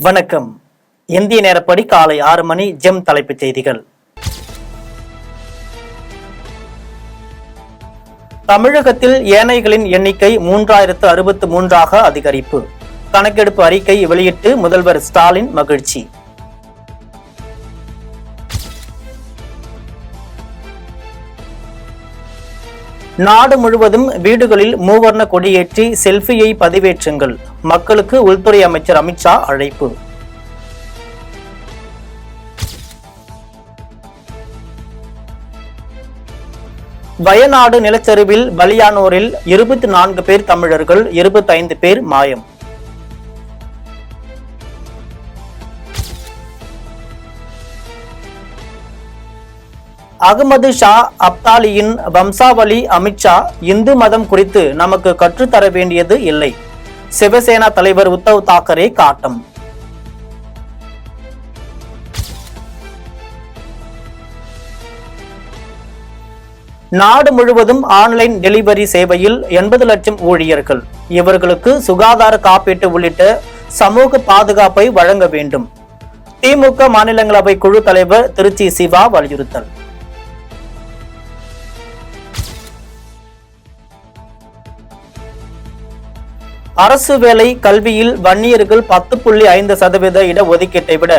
வணக்கம். இந்திய நேரப்படி காலை 6 மணி. ஜெம் தலைப்புச் செய்திகள். தமிழகத்தில் ஏனைகளின் எண்ணிக்கை 3063ஆக அதிகரிப்பு. கணக்கெடுப்பு அறிக்கை வெளியிட்டு முதல்வர் ஸ்டாலின் மகிழ்ச்சி. நாடு முழுவதும் வீடுகளில் மூவர்ண கொடியேற்றி செல்ஃபியை பதிவேற்றுங்கள். மக்களுக்கு உள்துறை அமைச்சர் அமித்ஷா அழைப்பு. வயநாடு நிலச்சரிவில் பலியானோரில் 24 பேர் தமிழர்கள், 25 பேர் மாயம். அகமது ஷா அப்தாலியின் வம்சாவளி. அமித்ஷா, இந்து மதம் குறித்து நமக்கு கற்றுத்தர வேண்டியது இல்லை. சிவசேனா தலைவர் உத்தவ் தாக்கரே காட்டம். நாடு முழுவதும் ஆன்லைன் டெலிவரி சேவையில் 80 லட்சம் ஊழியர்கள். இவர்களுக்கு சுகாதார காப்பீட்டு உள்ளிட்ட சமூக பாதுகாப்பை வழங்க வேண்டும். திமுக மாநிலங்களவை குழு தலைவர் திருச்சி சிவா வலியுறுத்தல். அரசு வேலை கல்வியில் வன்னியர்கள் 10.5% இடஒதுக்கீட்டை விட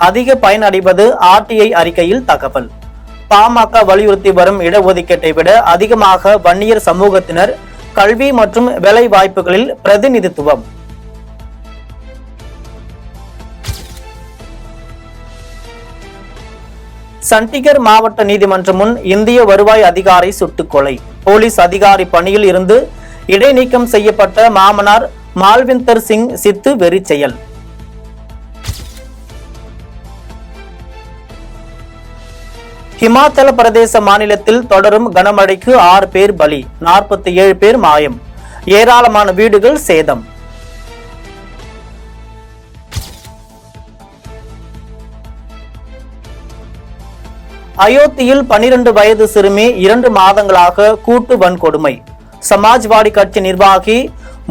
அதிக பயனடைவது ஆர்டிஐ அறிக்கையில் தகவல். பாமக வலியுறுத்தி வரும் இடஒதுக்கீட்டை விட அதிகமாக வன்னியர் சமூகத்தினர் கல்வி மற்றும் வேலை வாய்ப்புகளில் பிரதிநிதித்துவம். சண்டிகர் மாவட்ட நீதிமன்றம் முன் இந்திய வருவாய் அதிகாரி சுட்டுக் கொலை. போலீஸ் அதிகாரி பணியில் இருந்து இடைநீக்கம் செய்யப்பட்ட மாமனார் மால்விந்தர் சிங் சித்து வெறி செயல். ஹிமாச்சல பிரதேச மாநிலத்தில் தொடரும் கனமழைக்கு 6 பேர் பலி, 47 பேர் மாயம். ஏராளமான வீடுகள் சேதம். அயோத்தியில் 12 வயது சிறுமி 2 மாதங்களாக கூட்டு வன்கொடுமை. சமாஜ்வாடி கட்சி நிர்வாகி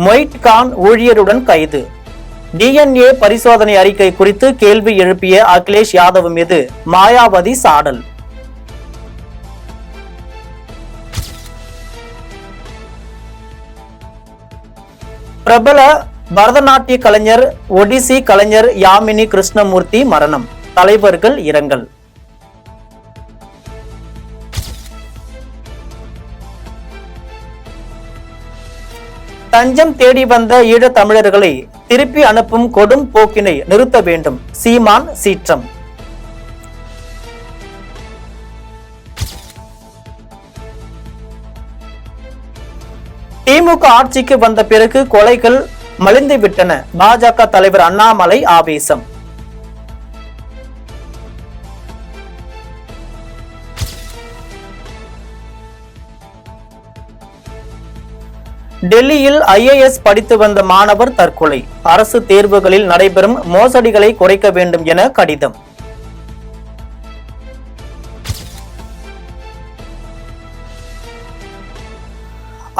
மொய்ட் கான் ஊழியருடன் கைது. டிஎன்ஏ பரிசோதனை அறிக்கை குறித்து கேள்வி எழுப்பிய அகிலேஷ் யாதவ் மீது மாயாவதி சாடல். பிரபல பரதநாட்டிய கலைஞர் ஒடிசி கலைஞர் யாமினி கிருஷ்ணமூர்த்தி மரணம். தலைவர்கள் இரங்கல். தஞ்சம் தேடி வந்த ஈழத் தமிழர்களை திருப்பி அனுப்பும் கொடும் போக்கினை நிறுத்த வேண்டும். சீமான் சீற்றம். திமுக ஆட்சிக்கு வந்த பிறகு கொலைகள் மலிந்து விட்டன. பாஜக தலைவர் அண்ணாமலை ஆவேசம். டெல்லியில் ஐஏஎஸ் படித்து வந்த மாணவர் தற்கொலை. அரசு தேர்வுகளில் நடைபெறும் மோசடிகளை குறைக்க வேண்டும் என கடிதம்.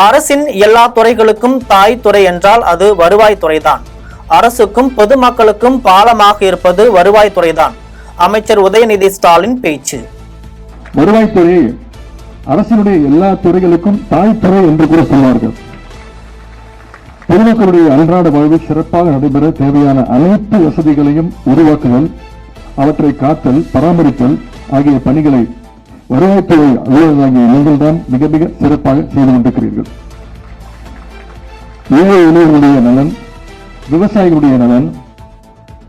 அரசின் எல்லா துறைகளுக்கும் தாய் துறை என்றால் அது வருவாய்த்துறைதான். அரசுக்கும் பொதுமக்களுக்கும் பாலமாக இருப்பது வருவாய்த்துறைதான். அமைச்சர் உதயநிதி ஸ்டாலின் பேச்சு. வருவாய்த்துறை அரசினுடைய எல்லா துறைகளுக்கும் தாய் துறை என்று கூட சொல்வார்கள். பொதுமக்களுடைய அன்றாட வாழ்வு சிறப்பாக நடைபெற தேவையான அனைத்து வசதிகளையும் உருவாக்குதல், அவற்றை காத்தல், பராமரித்தல் ஆகிய பணிகளை வருவாய்த்துறை அலுவலராகிய நீங்கள் தான் மிக மிக சிறப்பாக செய்து கொண்டிருக்கிறீர்கள். ஏழை எளியர்களுடைய நலன், விவசாயிகளுடைய நலன்,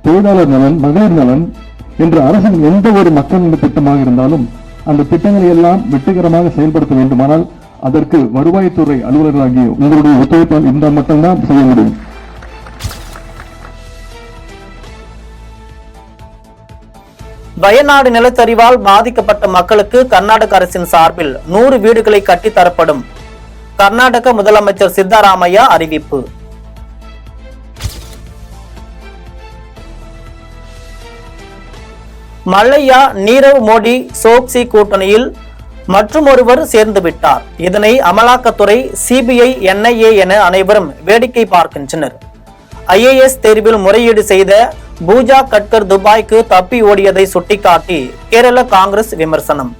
தொழிலாளர் நலன், மகளிர் நலன் என்ற அரசின் எந்த ஒரு மக்கள் நல திட்டமாக இருந்தாலும் அந்த திட்டங்களை எல்லாம் வெற்றிகரமாக செயல்படுத்த வேண்டுமானால் அதற்கு வருவாய்த்துறை அலுவலர்களாகிய உங்களுடைய ஒத்துழைப்பால் இருந்தால் மட்டும்தான் செய்ய முடியும். வயநாடு நிலச்சரிவால் பாதிக்கப்பட்ட மக்களுக்கு கர்நாடக அரசின் சார்பில் 100 வீடுகளை கட்டித்தரப்படும். கர்நாடக முதலமைச்சர் சித்தராமையா அறிவிப்பு. மல்லையா நீரவ் மோடி சோக்சி கூட்டணியில் மற்றும் ஒருவர் சேர்ந்து விட்டார். இதனை அமலாக்கத்துறை, சிபிஐ, என்ஐஏ என அனைவரும் வேடிக்கை பார்க்கின்றனர். ஐஏஎஸ் தேர்வில் முறையீடு செய்த பூஜா கட்கர் துபாய்க்கு தப்பி ஓடியதை சுட்டிக்காட்டி கேரள காங்கிரஸ் விமர்சனம்.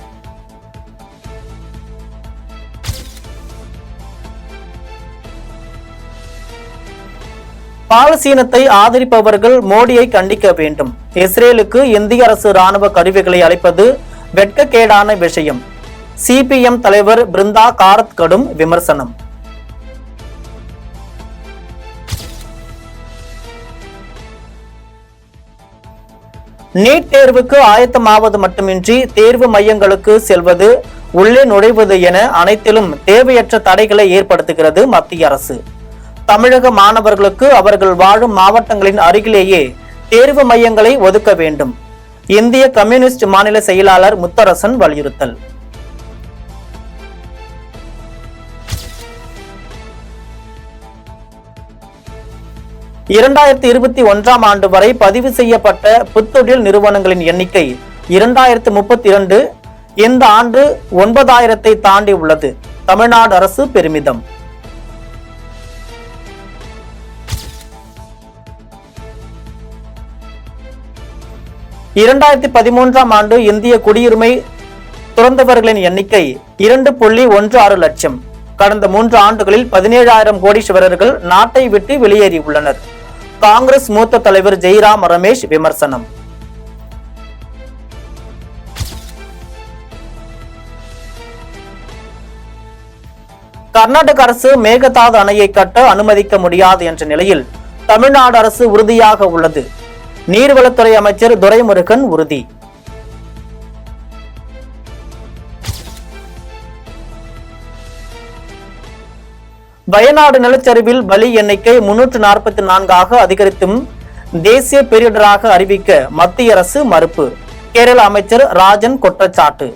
பாலஸ்தீனத்தை ஆதரிப்பவர்கள் மோடியை கண்டிக்க வேண்டும். இஸ்ரேலுக்கு இந்திய அரசு ராணுவ கருவிகளை அளிப்பது வெட்கக்கேடான விஷயம். சிபிஎம் தலைவர் பிருந்தா காரத் கடும் விமர்சனம். நீட் தேர்வுக்கு ஆயத்தமாவது மட்டுமின்றி தேர்வு மையங்களுக்கு செல்வது, உள்ளே நுழைவது என அனைத்திலும் தேவையற்ற தடைகளை ஏற்படுத்துகிறது மத்திய அரசு. தமிழக மாணவர்களுக்கு அவர்கள் வாழும் மாவட்டங்களின் அருகிலேயே தேர்வு மையங்களை ஒதுக்க வேண்டும். இந்திய கம்யூனிஸ்ட் மாநில செயலாளர் முத்தரசன் வலியுறுத்தல். இரண்டாயிரத்தி 2021ஆம் ஆண்டு வரை பதிவு செய்யப்பட்ட புத்தொழில் நிறுவனங்களின் எண்ணிக்கை 2032. இந்த ஆண்டு 9000-ஐ தாண்டி உள்ளது. தமிழ்நாடு அரசு பெருமிதம். இரண்டாயிரத்தி 2013ஆம் ஆண்டு இந்திய குடியுரிமை துறந்தவர்களின் எண்ணிக்கை 2.16 லட்சம். கடந்த 3 ஆண்டுகளில் 17,000 கோடீஸ்வரர்கள் நாட்டை விட்டு வெளியேறியுள்ளனர். காங்கிரஸ் மூத்த தலைவர் ஜெய்ராம் ரமேஷ் விமர்சனம். கர்நாடக அரசு மேகதாது அணையை கட்ட அனுமதிக்க முடியாது என்ற நிலையில் தமிழ்நாடு அரசு உறுதியாக உள்ளது. நீர்வளத்துறை அமைச்சர் துரைமுருகன் உறுதி. வயநாடு நிலச்சரிவில் பலி எண்ணிக்கை 344ஆக அதிகரித்தும் தேசிய பேரிடராக அறிவிக்க மத்திய அரசு மறுப்பு. கேரள அமைச்சர் ராஜன் குற்றச்சாட்டு.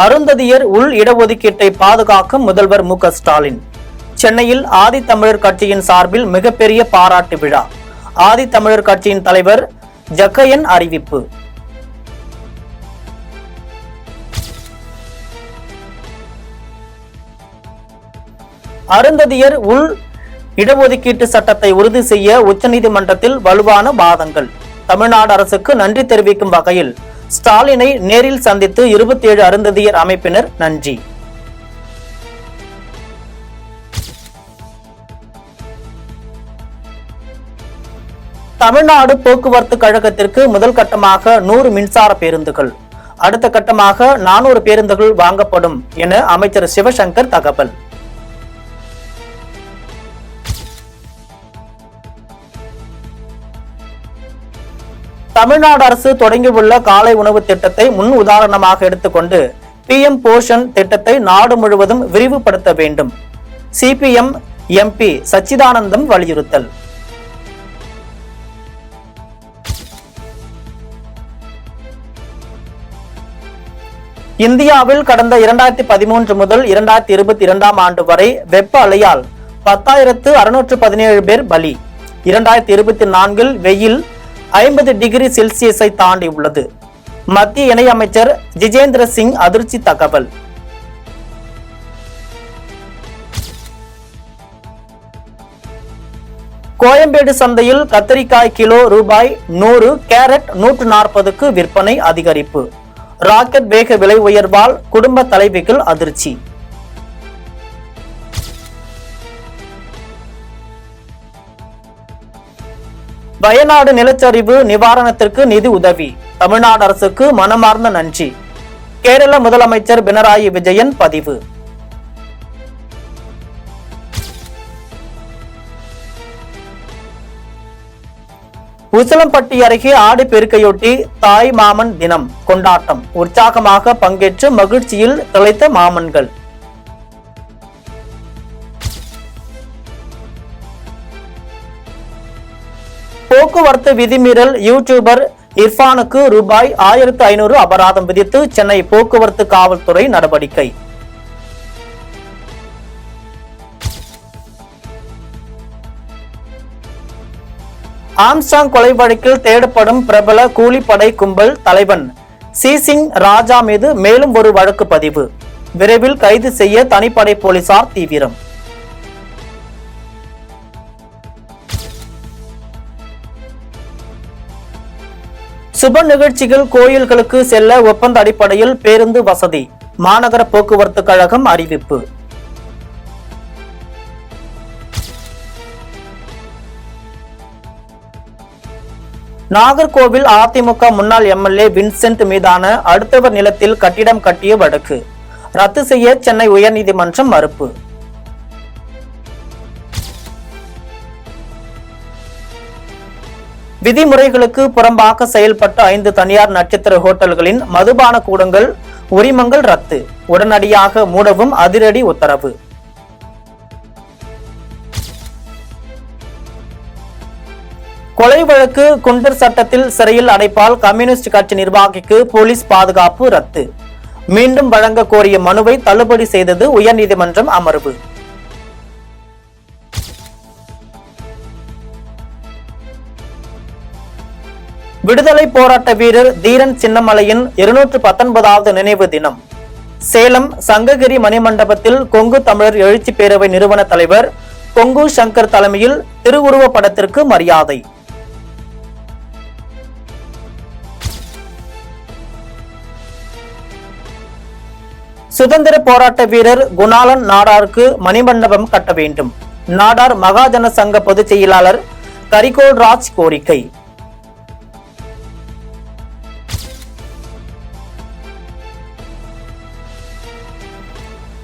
அருந்ததியர் உள் இடஒதுக்கீட்டை பாதுகாக்கும் முதல்வர் மு.க. ஸ்டாலின். சென்னையில் ஆதித்தமிழர் கட்சியின் சார்பில் மிகப்பெரிய பாராட்டு விழா. ஆதித்தமிழர் கட்சியின் தலைவர் ஜக்கையன் அறிவிப்பு. அருந்ததியர் உள் இடஒதுக்கீட்டு சட்டத்தை உறுதி செய்ய உச்சநீதிமன்றத்தில் வலுவான வாதங்கள். தமிழ்நாடு அரசுக்கு நன்றி தெரிவிக்கும் வகையில் ஸ்டாலினை நேரில் சந்தித்து 27 அருந்ததியர் அமைப்பினர் நன்றி. தமிழ்நாடு போக்குவரத்து கழகத்திற்கு முதல் கட்டமாக 100 மின்சார பேருந்துகள், அடுத்த கட்டமாக 400 பேருந்துகள் வாங்கப்படும் என அமைச்சர் சிவசங்கர் தகவல். தமிழ்நாடு அரசு தொடங்கியுள்ள காலை உணவு திட்டத்தை முன் உதாரணமாக எடுத்துக்கொண்டு PM போஷன் திட்டத்தை நாடு முழுவதும் விரிவுபடுத்த வேண்டும். சிபிஎம் MP சச்சிதானந்தம் வலியுறுத்தல். இந்தியாவில் கடந்த 2013 முதல் 2022ஆம் ஆண்டு வரை வெப்ப அலையால் 10,617 பேர் பலி. 2024இல் வெயில் 50 டிகிரி செல்சியஸை தாண்டி உள்ளது. மத்திய இணையமைச்சர் ஜிதேந்திர சிங் அதிர்ச்சி தகவல். கோயம்பேடு சந்தையில் கத்தரிக்காய் கிலோ ரூபாய் 100, கேரட் 140க்கு விற்பனை அதிகரிப்பு. ராக்கெட் வேக விலை உயர்வால் குடும்ப தலைவிகள் அதிர்ச்சி. வயநாடு நிலச்சரிவு நிவாரணத்திற்கு நிதி உதவி. தமிழ்நாடு அரசுக்கு மனமார்ந்த நன்றி. கேரள முதலமைச்சர் பினராயி விஜயன் பதிவு. உசிலம்பட்டி அருகே ஆடிப்பெருக்கையொட்டி தாய் மாமன் தினம் கொண்டாட்டம். உற்சாகமாக பங்கேற்று மகிழ்ச்சியில் திளைத்த மாமன்கள். போக்குவரத்து விதிமீறல் யூடியூபர் இர்ஃபானுக்கு ரூபாய் 1500 அபராதம் விதித்து சென்னை போக்குவரத்து காவல்துறை நடவடிக்கை. ஆம்ஸ்டாங் கொலை வழக்கில் தேடப்படும் பிரபல கூலிப்படை கும்பல் தலைவன் சிசிங் ராஜா மீது மேலும் ஒரு வழக்கு பதிவு. விரைவில் கைது செய்ய தனிப்படை போலீசார் தீவிரம். சுப நிகழ்ச்சிகள், கோயில்களுக்கு செல்ல ஒப்பந்த அடிப்படையில் பேருந்து வசதி. மாநகர போக்குவரத்து கழகம் அறிவிப்பு. நாகர்கோவில் அதிமுக முன்னாள் எம்எல்ஏ வின்சென்ட் மீதான அடுத்தவர் நிலத்தில் கட்டிடம் கட்டிய வழக்கு ரத்து செய்ய சென்னை உயர்நீதிமன்றம் மறுப்பு. விதிமுறைகளுக்கு புறம்பாக செயல்பட்ட 5 தனியார் நட்சத்திர ஹோட்டல்களின் மதுபான கூடங்கள் உரிமங்கள் ரத்து. உடனடியாக மூடவும் அதிரடி உத்தரவு. கொலை வழக்கு, குண்டர் சட்டத்தில் சிறையில் அடைப்பால் கம்யூனிஸ்ட் கட்சி நிர்வாகிக்கு போலீஸ் பாதுகாப்பு ரத்து. மீண்டும் வழங்க கோரிய மனுவை தள்ளுபடி செய்தது உயர்நீதிமன்றம் அமர்வு. விடுதலை போராட்ட வீரர் தீரன் சின்னமலையின் 219வது நினைவு தினம். சேலம் சங்ககிரி மணிமண்டபத்தில் கொங்கு தமிழர் எழுச்சி பேரவை நிறுவன தலைவர் கொங்கு சங்கர் தலைமையில் திருவுருவ படத்திற்கு மரியாதை. சுதந்திர போராட்ட வீரர் குணாளன் நாடாருக்கு மணிமண்டபம் கட்ட வேண்டும். நாடார் மகாஜன சங்க பொதுச் செயலாளர் கரிகோல் ராஜ் கோரிக்கை.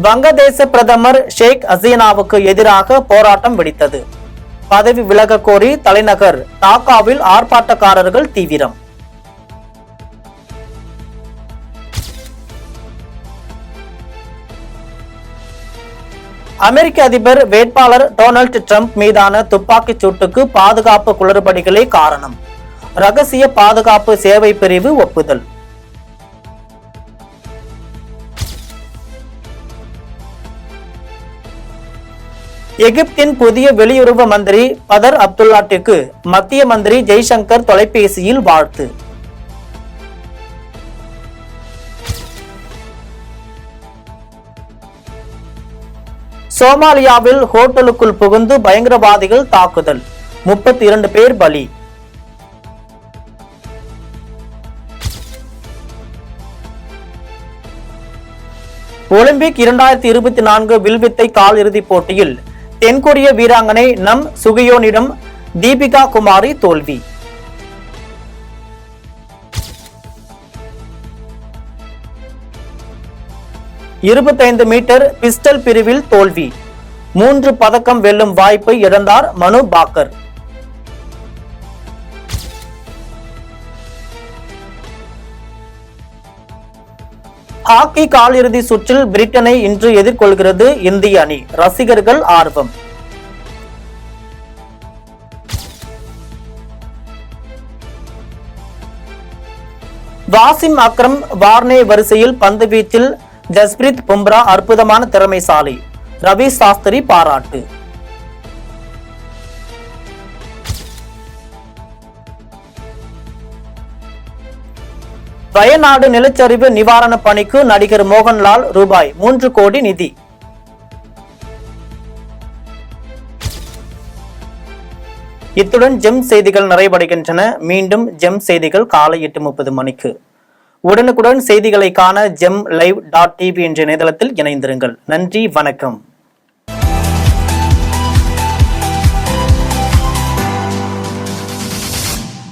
வங்கதேச பிரதமர் ஷேக் ஹசீனாவுக்கு எதிராக போராட்டம் வெடித்தது. பதவி விலக கோரி தலைநகர் டாக்காவில் ஆர்ப்பாட்டக்காரர்கள் தீவிரம். அமெரிக்க அதிபர் வேட்பாளர் டொனால்டு டிரம்ப் மீதான துப்பாக்கிச் சூட்டுக்கு பாதுகாப்பு குளறுபடிகளே காரணம். ரகசிய பாதுகாப்பு சேவை பிரிவு ஒப்புதல். எகிப்தின் புதிய வெளியுறவு மந்திரி பதர் அப்துல்லாட்டிற்கு மத்திய மந்திரி ஜெய்சங்கர் தொலைபேசியில் வாழ்த்து. சோமாலியாவில் ஹோட்டலுக்குள் புகுந்து பயங்கரவாதிகள் தாக்குதல், 32 பேர் பலி. ஒலிம்பிக் 2024 வில்வித்தை கால் இறுதிப் போட்டியில் தென்கொரிய வீராங்கனை நம் சுகியோனிடம் தீபிகா குமாரி தோல்வி. (25 மீட்டர் பிஸ்டல் பிரிவில் தோல்வி. 3 பதக்கம் வெல்லும் வாய்ப்பை இழந்தார் மனு பாக்கர். ஹாக்கி காலிறுதி சுற்றில் பிரிட்டனை இன்று எதிர்கொள்கிறது இந்திய அணி. ரசிகர்கள் ஆர்வம். வாசிம் அக்ரம் வார்னே வரிசையில் பந்து வீச்சில் ஜஸ்பிரீத் பும்ரா அற்புதமான திறமைசாலி. ரவி சாஸ்திரி பாராட்டு. வயநாடு நிலச்சரிவு நிவாரண பணிக்கு நடிகர் மோகன்லால் ரூபாய் 3 கோடி நிதி. இத்துடன் ஜெம் செய்திகள் நிறைவடைகின்றன. மீண்டும் ஜெம் செய்திகள் காலை 8:30 மணிக்கு. உடனுக்குடன் செய்திகளை காண GemLive.tv என்ற இணையதளத்தில் இணைந்திருங்கள். நன்றி, வணக்கம்.